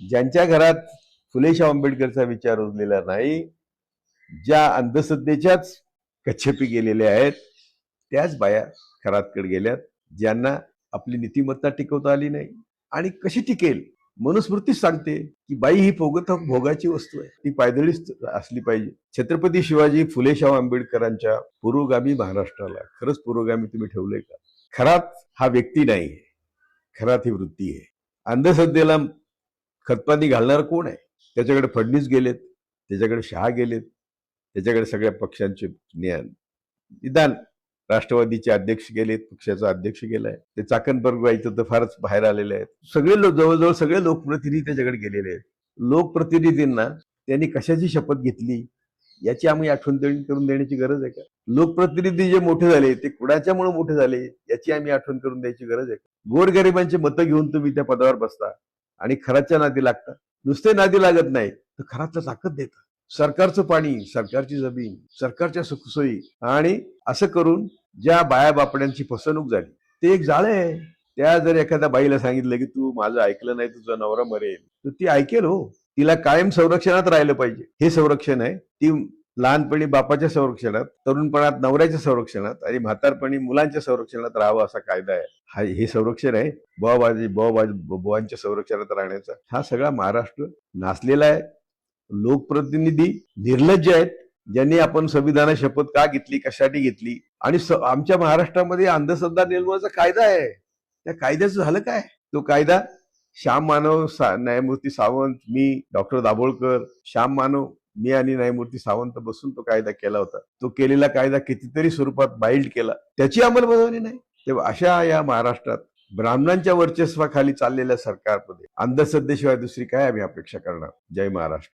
ज्यांच्या घरात फुले शाहू आंबेडकरचा विचार रुजलेला नाही, ज्या अंधश्रद्धेच्याच कच्छेपी गेलेल्या आहेत, त्याच बाया खरातकडे गेल्यात, ज्यांना आपली नीतिमत्ता टिकवता आली नाही. आणि कशी टिकेल? मनुस्मृतीच सांगते की बाई ही भोगाची वस्तू आहे, ती पायदळीच असली पाहिजे. छत्रपती शिवाजी फुले शाहू आंबेडकरांच्या पुरोगामी महाराष्ट्राला खरंच पुरोगामी तुम्ही ठेवलंय का? खरात हा व्यक्ती नाही, खरात ही वृत्ती आहे. अंधश्रद्धेला खतपाणी घालणार कोण आहे? त्याच्याकडे फडणवीस गेलेत, त्याच्याकडे शहा गेलेत, त्याच्याकडे सगळ्या पक्षांचे निदान राष्ट्रवादीचे अध्यक्ष गेलेत, पक्षाचा अध्यक्ष गेलाय, ते चाकणबर्ग व्हायचं तर फारच बाहेर आलेले आहेत. सगळे जवळजवळ सगळे लोकप्रतिनिधी त्याच्याकडे गेलेले आहेत. लोकप्रतिनिधींना त्यांनी कशाची शपथ घेतली याची आम्ही आठवण करून देण्याची गरज आहे का? लोकप्रतिनिधी जे मोठे झाले ते कुणाच्यामुळे मोठे झाले याची आम्ही आठवण करून द्यायची गरज आहे का? गोरगरिबांचे मतं घेऊन तुम्ही त्या पदावर बसता आणि खराच्या नादी लागता. नुसते नादी लागत नाही तर खराचं ताकद देता. सरकारचं पाणी, सरकारची जमीन, सरकारच्या सुखसोयी आणि असं करून ज्या बाया बापड्यांची फसवणूक झाली ते एक जाळे आहे. त्या जर एखाद्या बाईला सांगितलं की तू माझं ऐकलं नाही तुझा नवरा मरेल, तर ती ऐकेल हो. तिला कायम संरक्षणात राहिलं पाहिजे. हे संरक्षण आहे. ती लहानपणी बापाच्या संरक्षणात, तरुणपणात नवऱ्याच्या संरक्षणात आणि म्हातारपणी मुलांच्या संरक्षणात राहावं असा कायदा आहे. हे संरक्षण आहे बुवांच्या संरक्षणात राहण्याचा. हा सगळा महाराष्ट्र नाचलेला आहे. लोकप्रतिनिधी निर्लज्ज आहेत, ज्यांनी आपण संविधानात शपथ का घेतली, कशासाठी घेतली. आणि आमच्या महाराष्ट्रामध्ये अंधश्रद्धा निर्मूलनाचा कायदा आहे. त्या कायद्याचं झालं काय? तो कायदा श्याम मानव, न्यायमूर्ती सावंत, मी, डॉक्टर दाभोळकर, श्याम मानव, मी आणि न्यायमूर्ती सावंत बसून तो कायदा केला होता. तो केलेला कायदा कितीतरी स्वरूपात बाईल्ड केला, त्याची अंमलबजावणी नाही. तेव्हा अशा या महाराष्ट्रात ब्राह्मणांच्या वर्चस्वाखाली चाललेल्या सरकारमध्ये अंधश्रद्धेशिवाय दुसरी काय आम्ही अपेक्षा करणार? जय महाराष्ट्र.